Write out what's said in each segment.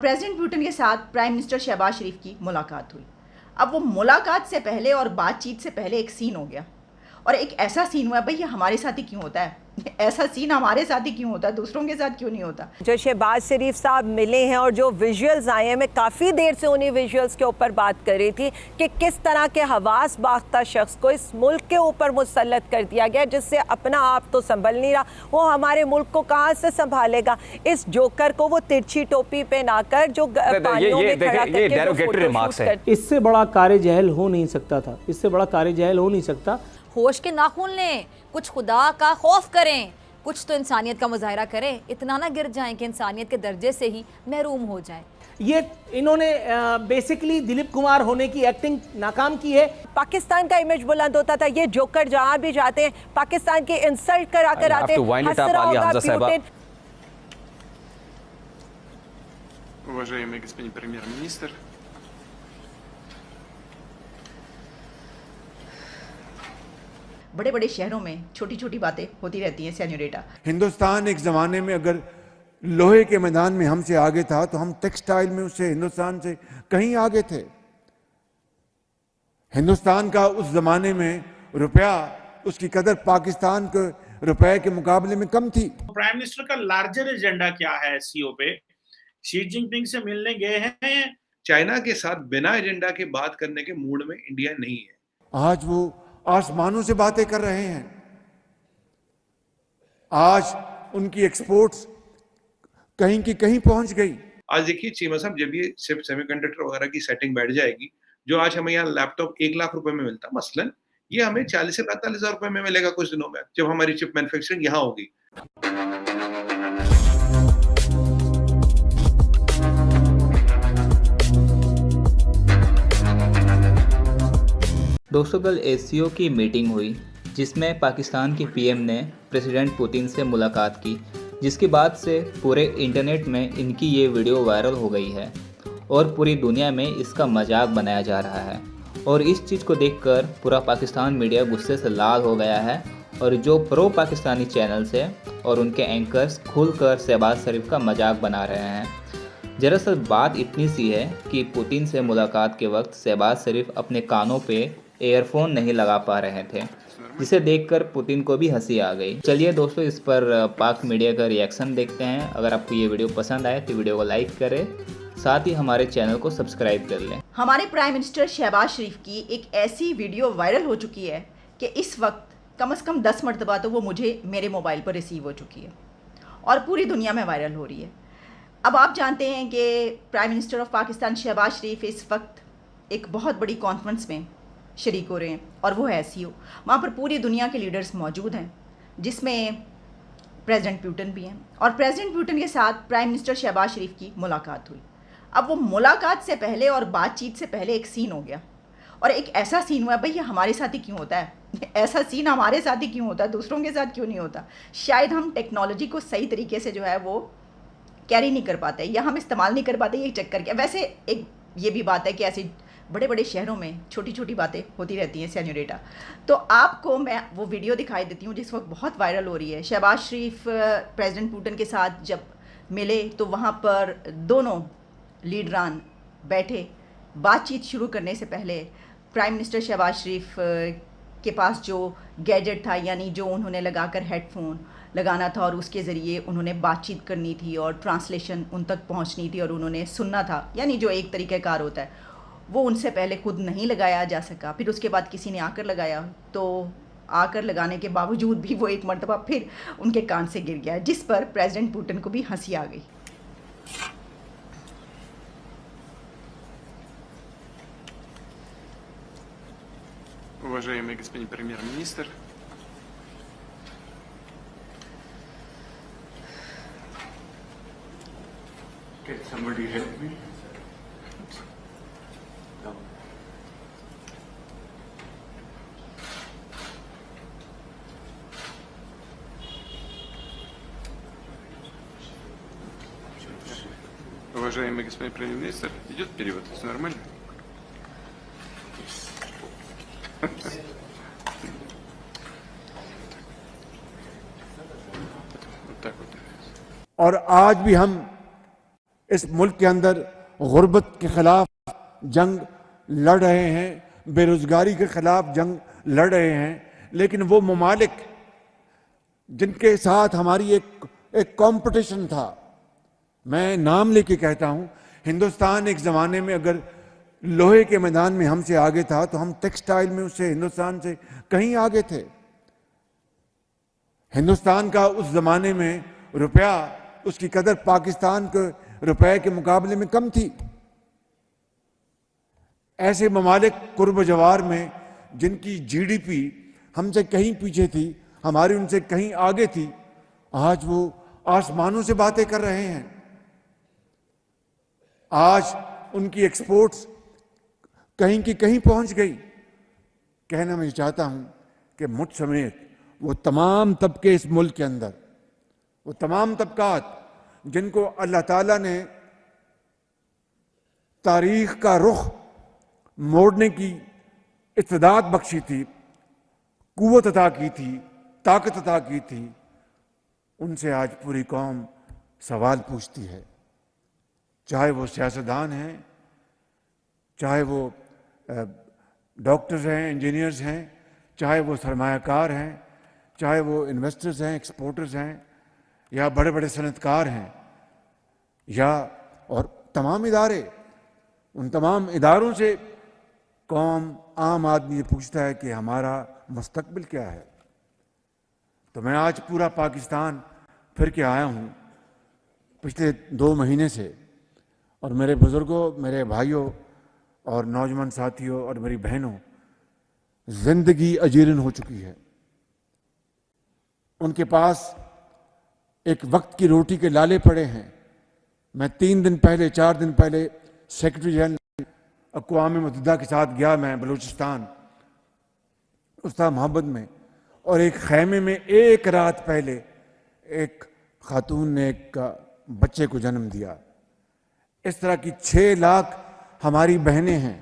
President Putin के साथ prime minister Shahbaz शरीफ की मुलाकात हुई। अब वो मुलाकात से पहले और बातचीत से पहले एक सीन हो गया, और एक ऐसा सीन हुआ, भाई ये हमारे साथ ही क्यों होता है? ऐसा सीन हमारे साथ ही क्यों होता है, दूसरों के साथ क्यों नहीं होता? जो शहबाज शरीफ साहब मिले हैं और जो विजुअल्स आए हैं, मैं काफ़ी देर से उन्हीं विजुअल्स के ऊपर बात कर रही थी कि किस तरह के हवास बाख्ता शख्स को इस मुल्क के ऊपर मुसल्लत कर दिया गया, जिससे अपना आप तो संभल नहीं रहा, वो हमारे मुल्क को कहाँ से संभालेगा। इस जोकर को वो तिरछी टोपी पहनाकर जो पानियों में खड़ा करके वो फोटोशूट करते। इससे बड़ा कार्य जहल हो नहीं सकता था, इससे बड़ा कार्य जहल हो नहीं सकता। होश के नाखून लें, कुछ खुदा का खौफ करें, कुछ तो इंसानियत का मुजाहरा करें। इतना ना गिर जाएं कि इंसानियत के दर्जे से ही महरूम हो जाएं। ये इन्होंने बेसिकली दिलीप कुमार होने की एक्टिंग नाकाम की है। पाकिस्तान का इमेज बुलंद होता था, ये जोकर जहां भी जाते हैं पाकिस्तान की इंसल्ट करा कर आते हैं। Уважаемый господин премьер-министр, बड़े बड़े शहरों में छोटी छोटी बातें होती रहती हैं सेन्योरिटा। हिंदुस्तान एक जमाने में अगर लोहे के मैदान में हमसे आगे था, तो हम टेक्सटाइल में उससे हिंदुस्तान से कहीं आगे थे। हिंदुस्तान का उस जमाने में रुपया, उसकी कदर पाकिस्तान के रुपए के मुकाबले में कम थी। प्राइम मिनिस्टर का लार्जर एजेंडा क्या है सीओ पे? शी जिनपिंग से मिलने गए हैं। चाइना के साथ बिना एजेंडा के बात करने के मूड में इंडिया नहीं है। आज वो आसमानों से बातें कर रहे हैं। आज उनकी एक्सपोर्ट्स कहीं की कहीं पहुंच गई। आज देखिए चीमा साहब, जब ये सिर्फ सेमीकंडक्टर वगैरह की सेटिंग बैठ जाएगी, जो आज हमें यहाँ लैपटॉप 1 लाख रुपए में मिलता, मसलन ये हमें 40 से 45 हजार रुपए में मिलेगा कुछ दिनों में, जब हमारी चिप मैन्युफैक्चरिंग यहाँ होगी। दोस्तों, कल एससीओ की मीटिंग हुई जिसमें पाकिस्तान के पीएम ने प्रेसिडेंट पुतिन से मुलाकात की, जिसके बाद से पूरे इंटरनेट में इनकी ये वीडियो वायरल हो गई है और पूरी दुनिया में इसका मजाक बनाया जा रहा है। और इस चीज़ को देखकर पूरा पाकिस्तान मीडिया गुस्से से लाल हो गया है और जो प्रो पाकिस्तानी चैनल्स है और उनके एंकर्स खुलकर शहबाज शरीफ का मजाक बना रहे हैं। दरअसल बात इतनी सी है कि पुतिन से मुलाकात के वक्त शहबाज शरीफ अपने कानों पे एयरफोन नहीं लगा पा रहे थे, जिसे देखकर पुतिन को भी हंसी आ गई। चलिए दोस्तों, इस पर पाक मीडिया का रिएक्शन देखते हैं। अगर आपको ये वीडियो पसंद आए तो वीडियो को लाइक करें, साथ ही हमारे चैनल को सब्सक्राइब कर लें। हमारे प्राइम मिनिस्टर शहबाज शरीफ की एक ऐसी वीडियो वायरल हो चुकी है कि इस वक्त कम से कम 10 मरतबा तो वो मुझे मेरे मोबाइल पर रिसीव हो चुकी है और पूरी दुनिया में वायरल हो रही है। अब आप जानते हैं कि prime minister of Pakistan Shahbaz Sharif इस वक्त एक बहुत बड़ी कॉन्फ्रेंस में शरीक हो रहे हैं और वो है एससीओ। वहाँ पर पूरी दुनिया के लीडर्स मौजूद हैं, जिसमें प्रेसिडेंट पुतिन भी हैं, और प्रेसिडेंट पुतिन के साथ प्राइम मिनिस्टर शहबाज शरीफ की मुलाकात हुई। अब वो मुलाकात से पहले और बातचीत से पहले एक सीन हो गया, और एक ऐसा सीन हुआ, भाई ये हमारे साथ ही क्यों होता है? ऐसा सीन हमारे साथ ही क्यों होता है, दूसरों के साथ क्यों नहीं होता? शायद हम टेक्नोलॉजी को सही तरीके से जो है वो कैरी नहीं कर पाते या हम इस्तेमाल नहीं कर पाते, ये चक्कर क्या। वैसे एक ये भी बात है कि ऐसे बड़े बड़े शहरों में छोटी छोटी बातें होती रहती हैं सेन्योरिटा। तो आपको मैं वो वीडियो दिखाई देती हूँ जिस वक्त बहुत वायरल हो रही है। शहबाज शरीफ प्रेसिडेंट पुतिन के साथ जब मिले तो वहाँ पर दोनों लीडरान बैठे। बातचीत शुरू करने से पहले प्राइम मिनिस्टर शहबाज शरीफ के पास जो गैजेट था, यानी जो उन्होंने लगाकर हेडफोन लगाना था और उसके ज़रिए उन्होंने बातचीत करनी थी और ट्रांसलेशन उन तक पहुंचनी थी और उन्होंने सुनना था, यानी जो एक तरीक़ाकार होता है, वो उनसे पहले खुद नहीं लगाया जा सका। फिर उसके बाद किसी ने आकर लगाया, तो आकर लगाने के बावजूद भी वो एक मरतबा फिर उनके कान से गिर गया, जिस पर प्रेसिडेंट पुतिन को भी हंसी आ गई। Уважаемый господин премьер-министр, can somebody help me? No. Уважаемый господин премьер-министр, идет перевод, все нормально? और आज भी हम इस मुल्क के अंदर गुर्बत के खिलाफ जंग लड़ रहे हैं, बेरोजगारी के खिलाफ जंग लड़ रहे हैं, लेकिन वो ममालिक जिनके साथ हमारी एक कंपटीशन था, मैं नाम लेके कहता हूं, हिंदुस्तान एक ज़माने में अगर लोहे के मैदान में हमसे आगे था तो हम टेक्सटाइल में उससे हिंदुस्तान से कहीं आगे थे। हिंदुस्तान का उस ज़माने में रुपया, उसकी कदर पाकिस्तान के रुपए के मुकाबले में कम थी। ऐसे ममालिक कुर्ब जवार में जिनकी जीडीपी हमसे कहीं पीछे थी, हमारी उनसे कहीं आगे थी, आज वो आसमानों से बातें कर रहे हैं। आज उनकी एक्सपोर्ट्स कहीं की कहीं पहुंच गई। कहना मैं चाहता हूं कि मुझ समेत वो तमाम तबके इस मुल्क के अंदर, वो तमाम तबकात जिनको अल्लाह ताला ने तारीख का रुख मोड़ने की इत्तेदाद बख्शी थी, कुव्वत अता की थी, ताकत अता की थी, उनसे आज पूरी कौम सवाल पूछती है। चाहे वो सियासतदान हैं, चाहे वो डॉक्टर्स हैं, इंजीनियर्स हैं, चाहे वो सरमायाकार हैं, चाहे वो इन्वेस्टर्स हैं, एक्सपोर्टर्स हैं, या बड़े बड़े सनतकार हैं, या और तमाम इदारे, उन तमाम इदारों से कौम, आम आदमी ये पूछता है कि हमारा मुस्तकबिल क्या है। तो मैं आज पूरा पाकिस्तान फिर के आया हूँ पिछले 2 महीने से, और मेरे बुज़ुर्गों, मेरे भाइयों और नौजवान साथियों और मेरी बहनों, जिंदगी अजीरन हो चुकी है। उनके पास एक वक्त की रोटी के लाले पड़े हैं। मैं 3 दिन पहले, 4 दिन पहले सेक्रेटरी जनरल अक़वाम मुत्तहिदा के साथ गया, मैं बलूचिस्तान, उस्ताद मोहब्बत में, और एक खैमे में एक रात पहले एक खातून ने एक बच्चे को जन्म दिया। इस तरह की 6 लाख हमारी बहनें हैं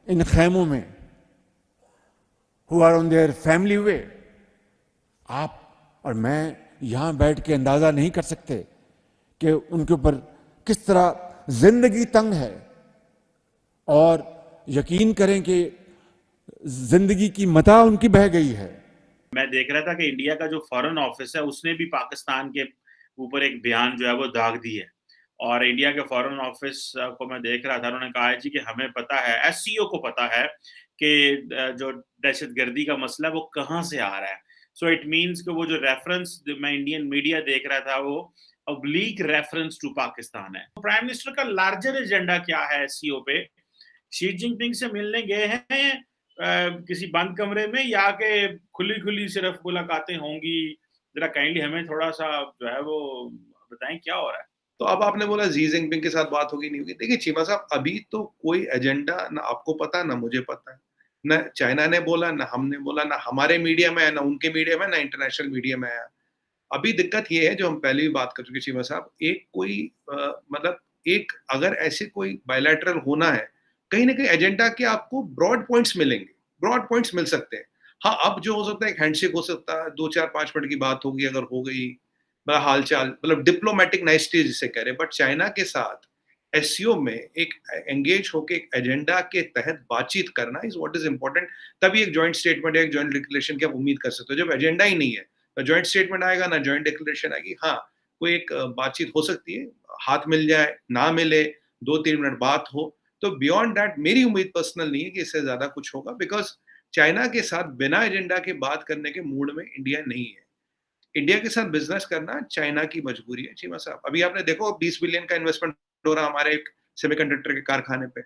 इन खैमों में, who are on their family way. आप और मैं यहां बैठ के अंदाजा नहीं कर सकते कि उनके ऊपर किस तरह जिंदगी तंग है, और यकीन करें कि जिंदगी की मता उनकी बह गई है। मैं देख रहा था कि इंडिया का जो फॉरेन ऑफिस है उसने भी पाकिस्तान के ऊपर एक बयान जो है वो दाग दी है, और इंडिया के फॉरेन ऑफिस को मैं देख रहा था, उन्होंने कहा है जी कि हमें पता है, एससीओ को पता है कि जो दहशतगर्दी का मसला वो कहाँ से आ रहा है। सो इट मीन्स कि वो जो रेफरेंस मैं इंडियन मीडिया देख रहा था वो ऑब्लीक रेफरेंस टू पाकिस्तान है। प्राइम मिनिस्टर का लार्जर एजेंडा क्या है एससीओ पे? शी जिनपिंग से मिलने गए हैं किसी बंद कमरे में, या के खुली खुली सिर्फ मुलाकातें होंगी? जरा काइंडली हमें थोड़ा सा जो है वो बताएं क्या हो रहा है। तो अब आपने बोला जी जिनपिंग के साथ बात होगी नहीं होगी। देखिए चीमा साहब, अभी तो कोई एजेंडा ना आपको पता ना मुझे पता है, ना चाइना ने बोला, ना हमने बोला, ना हमारे मीडिया में है, ना उनके मीडिया में, ना इंटरनेशनल मीडिया में है। अभी दिक्कत ये है, जो हम पहले भी बात कर चुके चीमा साहब, एक कोई मतलब एक अगर ऐसे कोई बायलैटरल होना है, कहीं ना कहीं एजेंडा के आपको ब्रॉड पॉइंट्स मिलेंगे, ब्रॉड पॉइंट्स मिल सकते हैं। हाँ, अब जो हो सकता है एक हैंडशेक हो सकता है, 2-4-5 मिनट की बात होगी, अगर हो गई हालचाल, मतलब डिप्लोमेटिक नाइसिटीज जिसे कह रहे हैं। बट चाइना के साथ एससीओ में एक एंगेज होकर एक एजेंडा के तहत बातचीत करना इज व्हाट इज इंपॉर्टेंट। तभी एक जॉइंट स्टेटमेंट या एक जॉइंट डिक्लेरेशन की आप उम्मीद कर सकते हो। जब एजेंडा ही नहीं है, ना जॉइंट स्टेटमेंट आएगा, ना जॉइंट डिक्लेरेशन आएगी। हाँ, कोई एक बातचीत हो सकती है, हाथ मिल जाए, ना मिले, 2-3 मिनट बात हो, तो बियॉन्ड दैट मेरी उम्मीद पर्सनल नहीं है कि इससे ज्यादा कुछ होगा। बिकॉज चाइना के साथ बिना एजेंडा के बात करने के मूड में इंडिया नहीं है। इंडिया के साथ बिजनेस करना चाइना की मजबूरी है चीमा साहब। अभी आपने देखो 20 बिलियन का इन्वेस्टमेंट हो रहा हमारे एक सेमीकंडक्टर के कारखाने पे।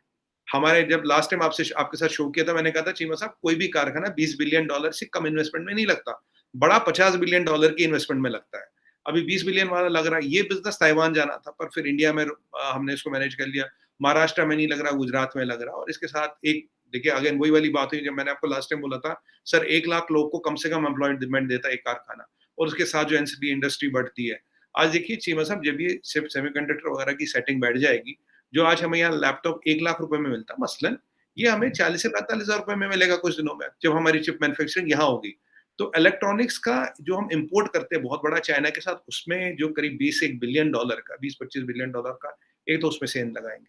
हमारे जब लास्ट टाइम आपके साथ शो किया था, मैंने कहा था चीमा साहब कोई भी कारखाना 20 बिलियन डॉलर से कम इन्वेस्टमेंट में नहीं लगता, बड़ा 50 बिलियन डॉलर की इन्वेस्टमेंट में लगता है। अभी 20 बिलियन वाला लग रहा है। ये बिजनेस ताइवान जाना था, पर फिर इंडिया में हमने इसको मैनेज कर लिया। महाराष्ट्र में नहीं लग रहा, गुजरात में लग रहा। और इसके साथ एक देखिए अगेन वही वाली बात हुई, जब मैंने आपको लास्ट टाइम बोला था सर 1 लाख लोगों को कम से कम एम्प्लॉयमेंट देता है एक कारखाना, और उसके साथ जो एनसीडी इंडस्ट्री बढ़ती है। आज देखिए चीमा साहब, जब ये सिर्फ सेमीकंडक्टर वगैरह की सेटिंग बैठ जाएगी, जो आज हमें यहाँ लैपटॉप 1 लाख रुपए में मिलता मसलन, ये हमें 40 से 45 हजार रुपए में मिलेगा कुछ दिनों में, जब हमारी चिप मैन्युफैक्चरिंग यहाँ होगी। तो इलेक्ट्रॉनिक्स का जो हम इंपोर्ट करते हैं बहुत बड़ा चाइना के साथ, उसमें जो करीब 20 बिलियन डॉलर का, 20-25 बिलियन डॉलर का एक तो उसमें सेंध लगाएंगे,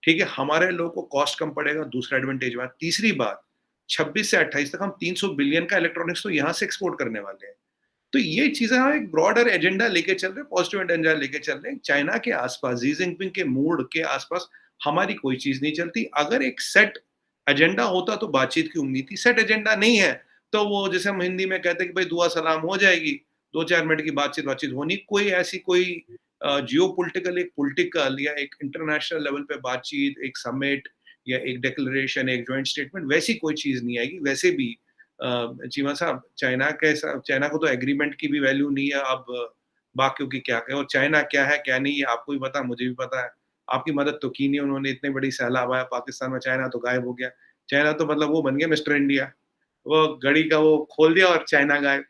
ठीक है, हमारे लोगों को कॉस्ट कम पड़ेगा, दूसरा एडवांटेज बात। तीसरी बात, 26 से 28 तक हम 300 बिलियन का इलेक्ट्रॉनिक्स तो यहाँ से एक्सपोर्ट करने वाले हैं। तो ये चीजें हम एक ब्रॉडर एजेंडा लेके चल रहे हैं, पॉजिटिव एजेंडा लेके चल रहे हैं। चाइना के आसपास, जी जिनपिंग के मूड के आसपास हमारी कोई चीज नहीं चलती। अगर एक सेट एजेंडा होता तो बातचीत की उम्मीद थी, सेट एजेंडा नहीं है तो वो जैसे हम हिंदी में कहते हैं कि भाई दुआ सलाम हो जाएगी, 2-4 मिनट की बातचीत होनी, कोई ऐसी कोई जियो पोलिटिकल, एक पोलिटिकल या एक इंटरनेशनल लेवल पे बातचीत, एक समिट या एक डिक्लेरेशन, एक जॉइंट स्टेटमेंट, वैसी कोई चीज नहीं आएगी। वैसे भी चीमा साहब, चाइना को तो एग्रीमेंट की भी वैल्यू नहीं है, अब बाकियों की क्या कहें। और चाइना क्या है क्या नहीं है आपको भी पता, मुझे भी पता है। आपकी मदद तो की नहीं उन्होंने, इतनी बड़ी सैलाब आया पाकिस्तान में, चाइना तो गायब हो गया। चाइना तो मतलब वो बन गया मिस्टर इंडिया, वो घड़ी का वो खोल दिया और चाइना गायब।